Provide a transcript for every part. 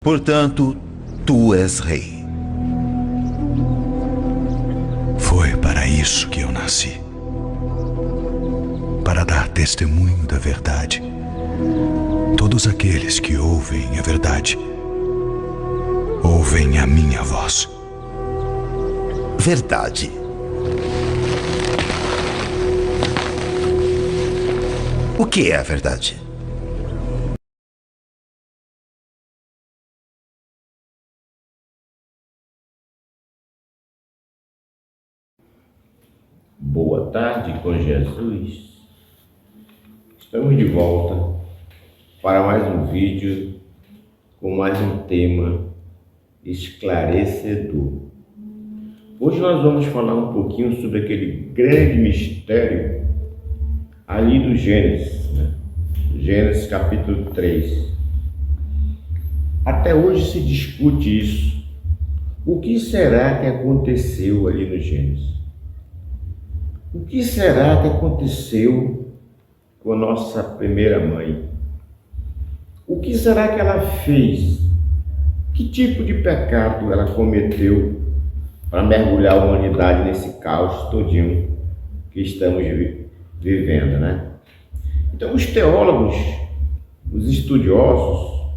Portanto, tu és rei. Foi para isso que eu nasci. Para dar testemunho da verdade. Todos aqueles que ouvem a verdade, ouvem a minha voz. Verdade. O que é a verdade? Boa tarde com Jesus. Estamos de volta para mais um vídeo com mais um tema esclarecedor. Hoje nós vamos falar um pouquinho sobre aquele grande mistério ali do Gênesis, né? Gênesis capítulo 3. Até hoje se discute isso. O que será que aconteceu ali no Gênesis? O que será que aconteceu com a nossa primeira mãe? O que será que ela fez? Que tipo de pecado ela cometeu para mergulhar a humanidade nesse caos todinho que estamos vivendo, né? Então os teólogos, os estudiosos,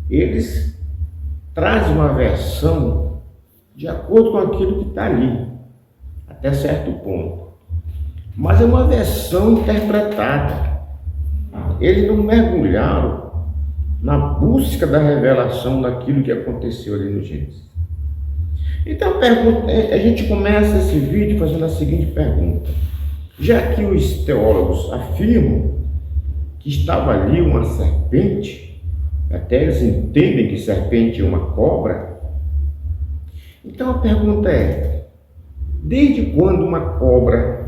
eles trazem uma versão de acordo com aquilo que está ali, até certo ponto. Mas é uma versão interpretada. Eles não mergulharam na busca da revelação daquilo que aconteceu ali no Gênesis. Então a gente começa esse vídeo fazendo a seguinte pergunta. Já que os teólogos afirmam que estava ali uma serpente, até eles entendem que serpente é uma cobra, então a pergunta é: desde quando uma cobra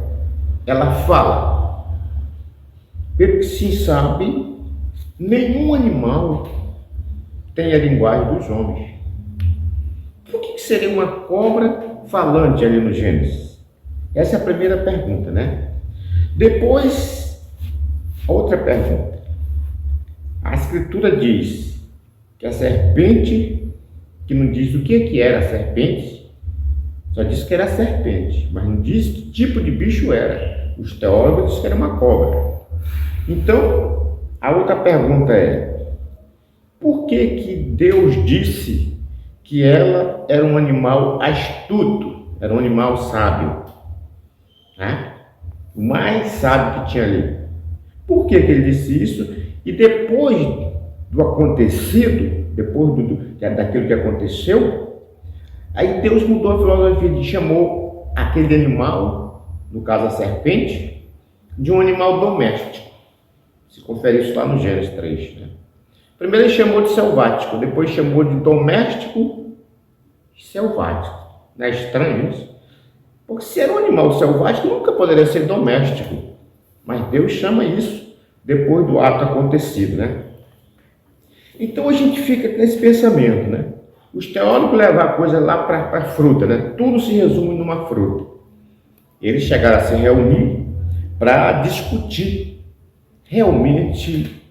ela fala? Pelo que se sabe, nenhum animal tem a linguagem dos homens. Por que seria uma cobra falante ali no Gênesis? Essa é a primeira pergunta, né? Depois, outra pergunta. A Escritura diz que a serpente, que não diz o que era a serpente, só disse que era serpente, mas não diz que tipo de bicho era. Os teólogos dizem que era uma cobra. Então, a outra pergunta é: por que Deus disse que ela era um animal astuto, era um animal sábio? Né? O mais sábio que tinha ali. Por que ele disse isso? E depois do acontecido, daquilo que aconteceu, aí Deus mudou a filosofia e chamou aquele animal, no caso a serpente, de um animal doméstico. Se confere isso lá no Gênesis 3. Né? Primeiro ele chamou de selvático, depois chamou de doméstico e selvático. Não é estranho isso? Porque se era um animal selvático, nunca poderia ser doméstico. Mas Deus chama isso depois do ato acontecido, né? Então a gente fica com esse pensamento, né? Os teólogos levam a coisa lá para a fruta, né? Tudo se resume numa fruta. Eles chegaram a se reunir para discutir realmente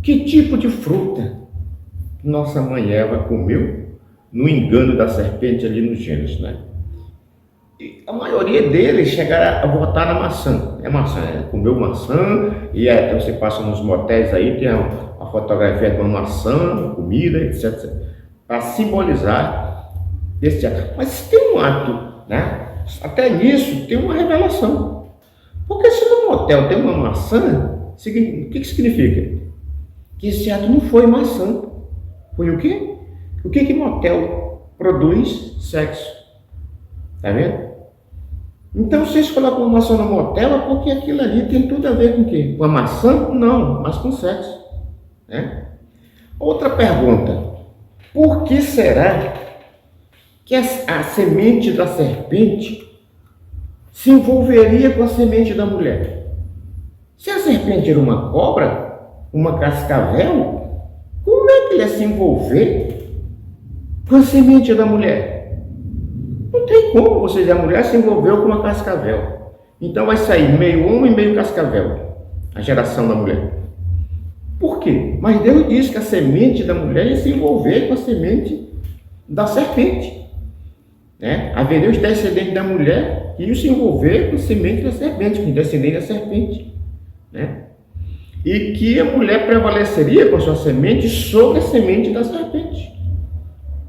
que tipo de fruta nossa mãe Eva comeu no engano da serpente ali no Gênesis, né? E a maioria deles chegaram a votar na maçã. É maçã, comeu maçã, e aí você passa nos motéis aí, tem a fotografia de uma maçã, comida, etc. Para simbolizar esse ato. Mas tem um ato, né? Até nisso tem uma revelação. Porque se no motel tem uma maçã, o que significa? Que esse ato não foi maçã. Foi o quê? O que motel produz? Sexo. Tá vendo? Então vocês colocam uma maçã no motel é porque aquilo ali tem tudo a ver com o quê? Com a maçã? Não, mas com sexo. Né? Outra pergunta. Por que será que a semente da serpente se envolveria com a semente da mulher? Se a serpente era uma cobra, uma cascavel, como é que ele ia se envolver com a semente da mulher? Não tem como você dizer a mulher se envolveu com uma cascavel. Então vai sair meio homem e meio cascavel, a geração da mulher. Por quê? Mas Deus disse que a semente da mulher ia se envolver com a semente da serpente. Né? Haveria os descendentes da mulher que iam se envolver com a semente da serpente, com os descendentes da serpente. Né? E que a mulher prevaleceria com a sua semente sobre a semente da serpente.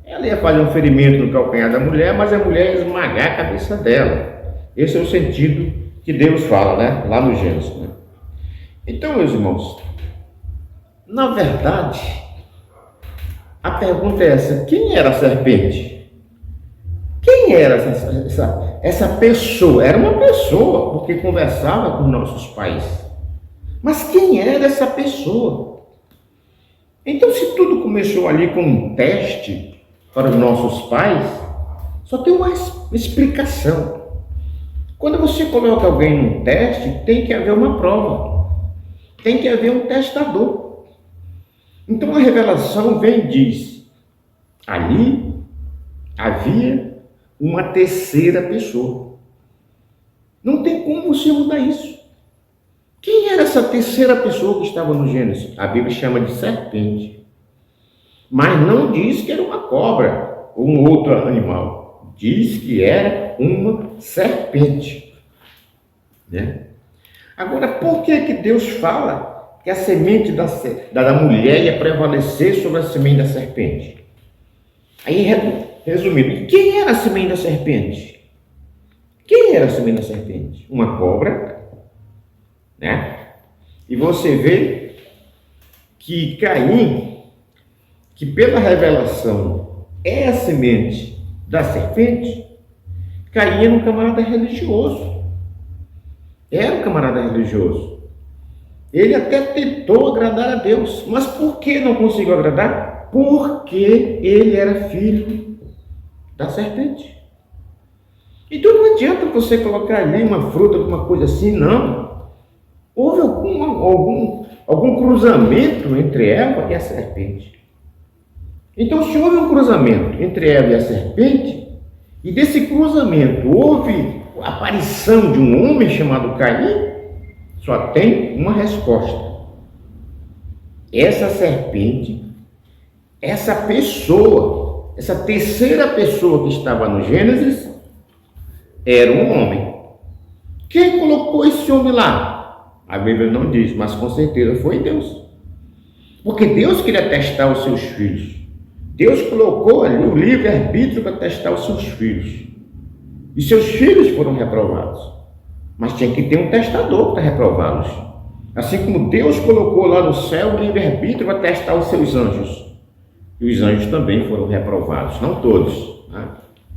Ela ia fazer um ferimento no calcanhar da mulher, mas a mulher ia esmagar a cabeça dela. Esse é o sentido que Deus fala, né? Lá no Gênesis. Né? Então, meus irmãos, na verdade, a pergunta é essa: quem era a serpente? Quem era essa pessoa? Era uma pessoa, porque conversava com nossos pais. Mas quem era essa pessoa? Então, se tudo começou ali com um teste para os nossos pais, só tem uma explicação. Quando você coloca alguém num teste, tem que haver uma prova. Tem que haver um testador. Então a revelação vem e diz: ali havia uma terceira pessoa. Não tem como você mudar isso. Quem era essa terceira pessoa que estava no Gênesis? A Bíblia chama de serpente. Mas não diz que era uma cobra ou um outro animal. Diz que era uma serpente. Né? Agora, por que Deus fala que a semente da mulher ia prevalecer sobre a semente da serpente? Aí, resumindo, quem era a semente da serpente? Quem era a semente da serpente? Uma cobra, né? E você vê que Caim, que pela revelação é a semente da serpente, Caim era um camarada religioso. Era um camarada religioso. Ele até tentou agradar a Deus. Mas por que não conseguiu agradar? Porque ele era filho da serpente. Então não adianta você colocar ali uma fruta, alguma coisa assim, não. Houve algum cruzamento entre Eva e a serpente. Então, se houve um cruzamento entre Eva e a serpente, e desse cruzamento houve a aparição de um homem chamado Caim, só tem uma resposta. Essa serpente, essa pessoa, essa terceira pessoa que estava no Gênesis, era um homem. Quem colocou esse homem lá? A Bíblia não diz, mas com certeza foi Deus. Porque Deus queria testar os seus filhos. Deus colocou ali o livre-arbítrio para testar os seus filhos. E seus filhos foram reprovados. Mas tinha que ter um testador para reprová-los. Assim como Deus colocou lá no céu o livre-arbítrio para testar os seus anjos. E os anjos também foram reprovados. Não todos, né?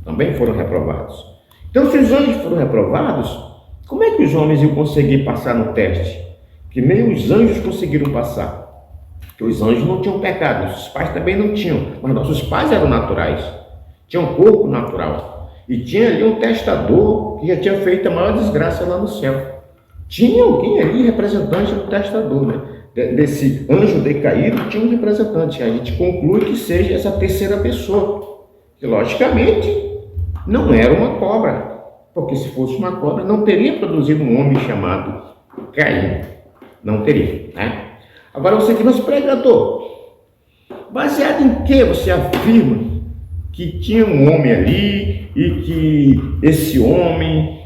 Também foram reprovados. Então, se os anjos foram reprovados, como é que os homens iam conseguir passar no teste? Que nem os anjos conseguiram passar. Porque os anjos não tinham pecado, nossos pais também não tinham, mas nossos pais eram naturais, tinham um corpo natural. E tinha ali um testador que já tinha feito a maior desgraça lá no céu. Tinha alguém ali, representante do testador, né? Desse anjo decaído, tinha um representante. A gente conclui que seja essa terceira pessoa, que logicamente não era uma cobra, porque se fosse uma cobra, não teria produzido um homem chamado Caim. Não teria, né? Agora você diz, mas pregador, baseado em que você afirma que tinha um homem ali e que esse homem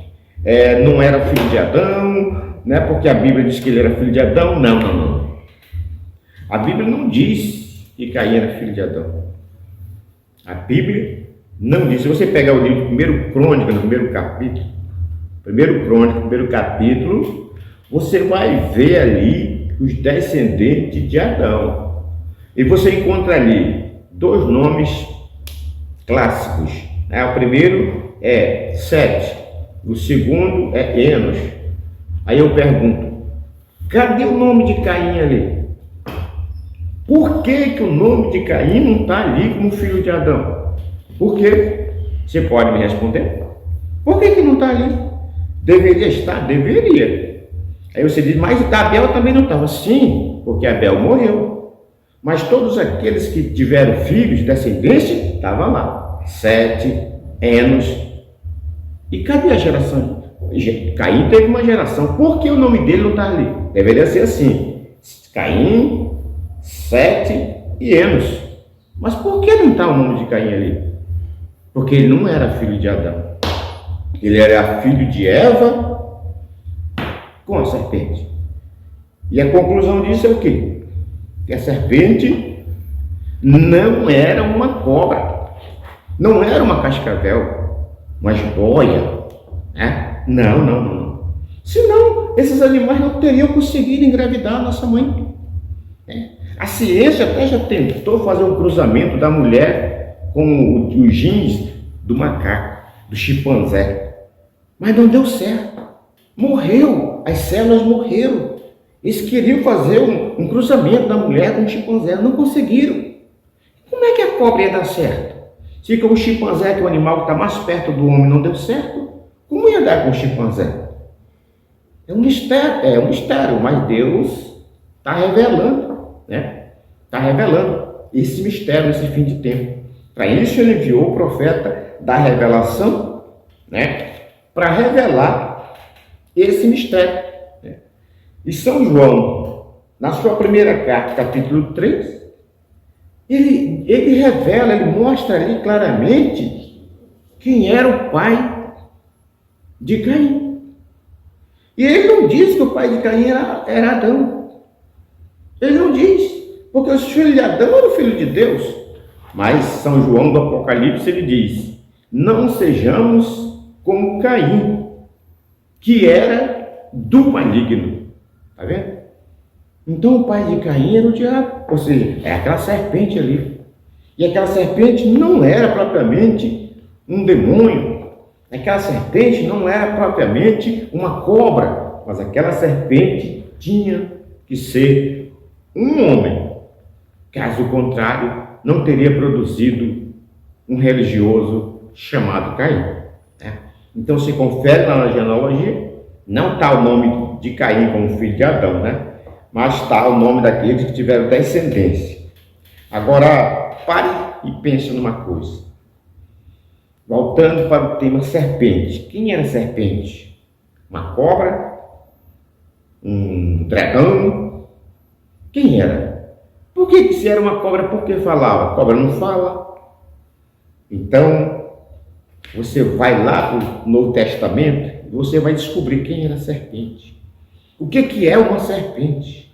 não era filho de Adão, né? Porque a Bíblia diz que ele era filho de Adão? Não. A Bíblia não diz que Caim era filho de Adão. A Bíblia não diz. Se você pegar o livro 1 Crônica, no primeiro capítulo, você vai ver ali os descendentes de Adão. E você encontra ali dois nomes clássicos. Né? O primeiro é Sete, o segundo é Enos. Aí eu pergunto, cadê o nome de Caim ali? Por que o nome de Caim não está ali como filho de Adão? Por quê? Você pode me responder? Por que não está ali? Deveria estar? Deveria. Aí você diz, mas Abel também não estava. Sim, porque Abel morreu. Mas todos aqueles que tiveram filhos, descendência, estavam lá. Sete, Enos. E cadê a geração? Caim teve uma geração. Por que o nome dele não está ali? Deveria ser assim. Caim, Sete e Enos. Mas por que não está o nome de Caim ali? Porque ele não era filho de Adão. Ele era filho de Eva com a serpente. E a conclusão disso é o quê? Que a serpente não era uma cobra, não era uma cascavel, uma jiboia, né? Não. Senão, esses animais não teriam conseguido engravidar a nossa mãe. Né? A ciência até já tentou fazer um cruzamento da mulher com os genes do macaco, do chimpanzé, mas não deu certo. Morreu, as células morreram. Eles queriam fazer um cruzamento da mulher com o chimpanzé, não conseguiram. Como é que a cobra ia dar certo? Se com o chimpanzé, que é o animal que está mais perto do homem, não deu certo, como ia dar com o chimpanzé? É um mistério, mas Deus está revelando, né? Está revelando esse mistério nesse fim de tempo. Para isso ele enviou o profeta da revelação, né? Para revelar esse mistério. Né? E São João, na sua primeira carta, capítulo 3, ele revela, ele mostra ali claramente quem era o pai de Caim. E ele não diz que o pai de Caim era Adão. Ele não diz, porque os filhos de Adão eram filhos de Deus. Mas São João do Apocalipse, ele diz: não sejamos como Caim, que era do maligno. Está vendo? Então o pai de Caim era o diabo, ou seja, é aquela serpente ali. E aquela serpente não era propriamente um demônio, aquela serpente não era propriamente uma cobra, mas aquela serpente tinha que ser um homem. Caso contrário, não teria produzido um religioso chamado Caim. Né? Então se confere lá na genealogia, não está o nome de Caim como filho de Adão, né? Mas está o nome daqueles que tiveram descendência. Agora, pare e pense numa coisa. Voltando para o tema serpente. Quem era serpente? Uma cobra? Um dragão? Quem era? Por que se era uma cobra, por que falava? A cobra não fala. Então, você vai lá para o Novo Testamento e você vai descobrir quem era a serpente. O que é uma serpente?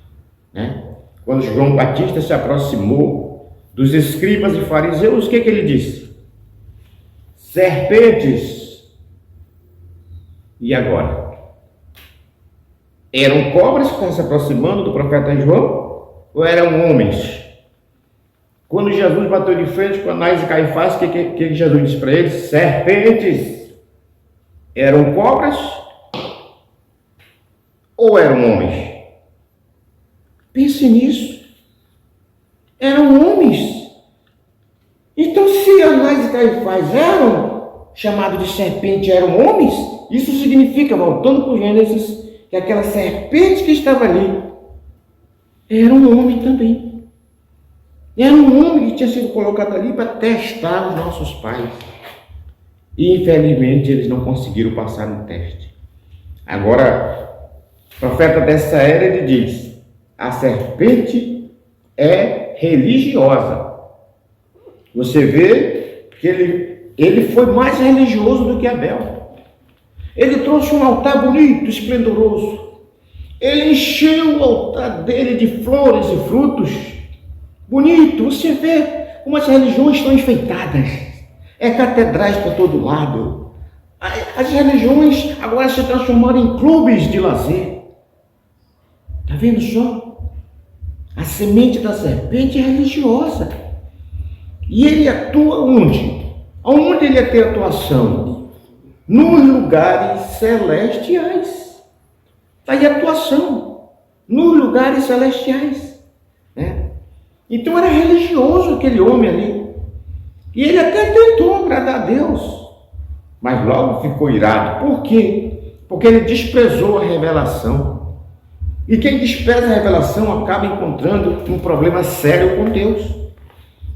Né? Quando João Batista se aproximou dos escribas e fariseus, o que ele disse? Serpentes. E agora? Eram cobras que estavam se aproximando do profeta João? Ou eram homens? Quando Jesus bateu de frente com Anás e Caifás, o que Jesus disse para eles? Serpentes. Eram cobras? Ou eram homens? Pense nisso. Eram homens. Então, se Anás e Caifás eram chamados de serpente, eram homens, isso significa, voltando para o Gênesis, que aquela serpente que estava ali era um homem também. Era um homem que tinha sido colocado ali para testar os nossos pais. E, infelizmente, eles não conseguiram passar no teste. Agora, o profeta dessa era, ele diz: a serpente é religiosa. Você vê que ele foi mais religioso do que Abel. Ele trouxe um altar bonito, esplendoroso. Ele encheu o altar dele de flores e frutos. Bonito. Você vê como as religiões estão enfeitadas. É catedrais para todo lado. As religiões agora se transformaram em clubes de lazer. Está vendo só? A semente da serpente é religiosa. E ele atua onde? Onde ele tem atuação? Nos lugares celestiais. Está aí a atuação. Nos lugares celestiais. Né? Então era religioso aquele homem ali. E ele até tentou agradar a Deus. Mas logo ficou irado. Por quê? Porque ele desprezou a revelação. E quem despreza a revelação acaba encontrando um problema sério com Deus.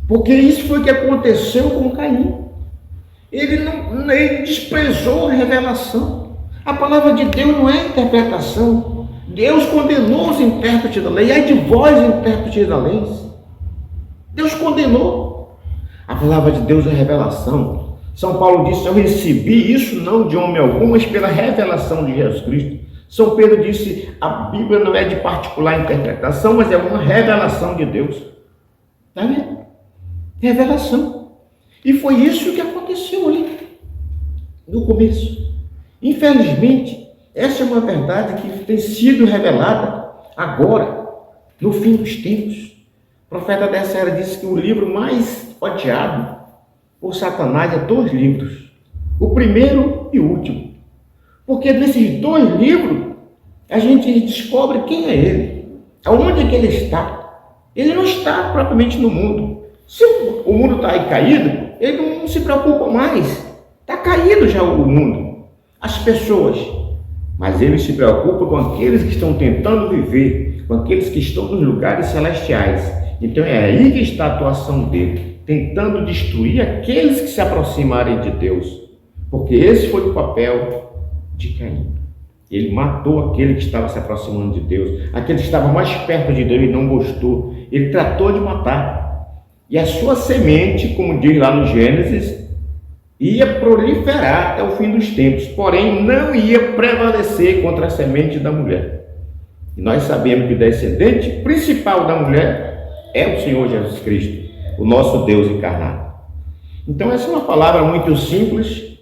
Porque isso foi o que aconteceu com Caim. Ele desprezou a revelação. A palavra de Deus não é interpretação. Deus condenou os intérpretes da lei. E ai de vós, intérpretes da lei. Deus condenou. A palavra de Deus é revelação. São Paulo disse: eu recebi isso não de homem algum, mas pela revelação de Jesus Cristo. São Pedro disse: a Bíblia não é de particular interpretação, mas é uma revelação de Deus. Está vendo? Revelação. E foi isso que aconteceu ali, no começo. Infelizmente, essa é uma verdade que tem sido revelada agora, no fim dos tempos. O profeta dessa era disse que o livro mais odiado por Satanás é 2 livros. O primeiro e o último. Porque nesses 2 livros, a gente descobre quem é ele. Aonde é que ele está. Ele não está propriamente no mundo. Se o mundo está aí caído, ele não se preocupa mais. Está caído já o mundo. As pessoas. Mas ele se preocupa com aqueles que estão tentando viver, com aqueles que estão nos lugares celestiais. Então é aí que está a atuação dele, tentando destruir aqueles que se aproximarem de Deus. Porque esse foi o papel de Caim. Ele matou aquele que estava se aproximando de Deus, aquele que estava mais perto de Deus e não gostou. Ele tratou de matar. E a sua semente, como diz lá no Gênesis, ia proliferar até o fim dos tempos, porém não ia prevalecer contra a semente da mulher. E nós sabemos que o descendente principal da mulher é o Senhor Jesus Cristo, o nosso Deus encarnado. Então essa é uma palavra muito simples,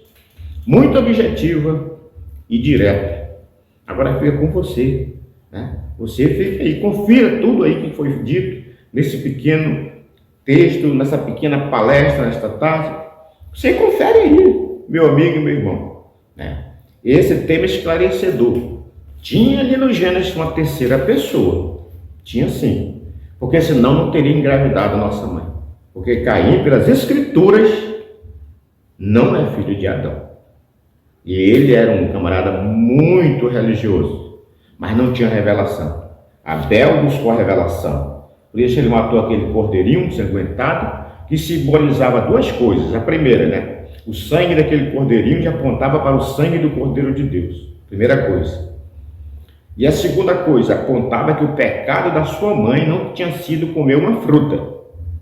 muito objetiva e direta. Agora fica com você, né? Você fica aí, confira tudo aí que foi dito nesse pequeno texto, nessa pequena palestra nesta tarde. Você confere aí, meu amigo e meu irmão, né? Esse tema esclarecedor. Tinha ali no Gênesis uma terceira pessoa. Tinha sim. Porque senão não teria engravidado a nossa mãe. Porque Caim, pelas escrituras, não é filho de Adão. E ele era um camarada muito religioso, mas não tinha revelação. Abel buscou a revelação. Por isso ele matou aquele cordeirinho ensanguentado, que simbolizava 2 coisas. A primeira, né? O sangue daquele cordeirinho já apontava para o sangue do Cordeiro de Deus. Primeira coisa. E a segunda coisa, apontava que o pecado da sua mãe não tinha sido comer uma fruta,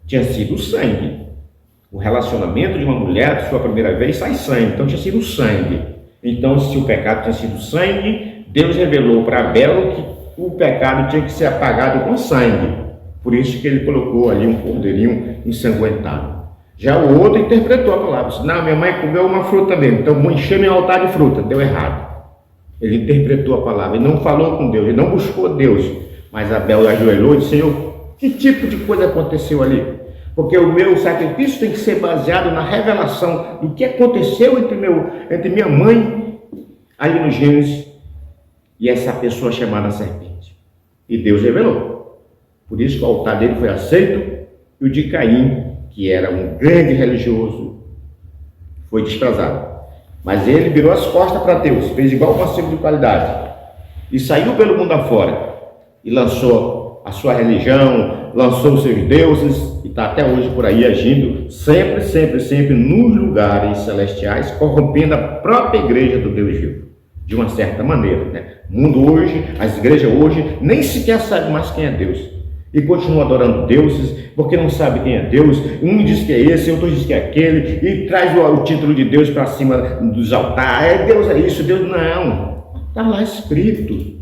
tinha sido o sangue. O relacionamento de uma mulher, sua primeira vez, sai sangue, então tinha sido o sangue. Então, se o pecado tinha sido sangue, Deus revelou para Abel que o pecado tinha que ser apagado com sangue. Por isso que ele colocou ali um cordeirinho ensanguentado. Já o outro interpretou a palavra. Disse: não, minha mãe comeu uma fruta mesmo, então vou encher meu altar de fruta. Deu errado. Ele interpretou a palavra, ele não falou com Deus, ele não buscou Deus. Mas Abel ajoelhou e disse: Senhor, que tipo de coisa aconteceu ali? Porque o meu sacrifício tem que ser baseado na revelação do que aconteceu entre minha mãe, ali no Gênesis, e essa pessoa chamada serpente. E Deus revelou. Por isso que o altar dele foi aceito, e o de Caim, que era um grande religioso, foi desprezado. Mas ele virou as costas para Deus, fez igual o conselho de qualidade, e saiu pelo mundo afora, e lançou a sua religião, lançou os seus deuses, e está até hoje por aí agindo, sempre nos lugares celestiais, corrompendo a própria igreja do Deus vivo, de uma certa maneira, né? O mundo hoje, as igrejas hoje, nem sequer sabem mais quem é Deus. E continuam adorando deuses, porque não sabe quem é Deus. Um diz que é esse, outro diz que é aquele, e traz o título de Deus para cima dos altares. Deus é isso, Deus não. Está lá escrito: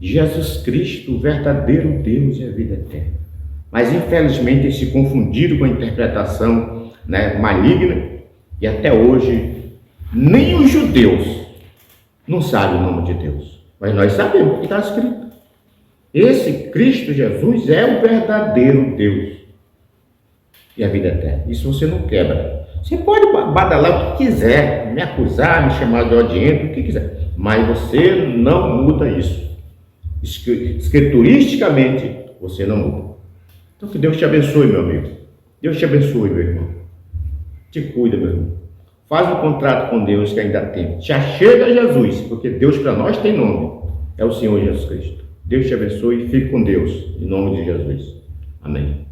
Jesus Cristo, o verdadeiro Deus e a vida eterna. Mas infelizmente eles se confundiram com a interpretação, né, maligna, e até hoje nem os judeus não sabem o nome de Deus. Mas nós sabemos o que está escrito. Esse Cristo Jesus é o verdadeiro Deus e a vida eterna. Isso você não quebra. Você pode badalar o que quiser, me acusar, me chamar de odiento, o que quiser, mas você não muda isso. Escrituristicamente, você não muda. Então que Deus te abençoe, meu amigo. Deus te abençoe, meu irmão. Te cuida, meu irmão. Faz um contrato com Deus que ainda tem. Te achega a Jesus, porque Deus para nós tem nome. É o Senhor Jesus Cristo. Deus te abençoe e fique com Deus, em nome de Jesus. Amém.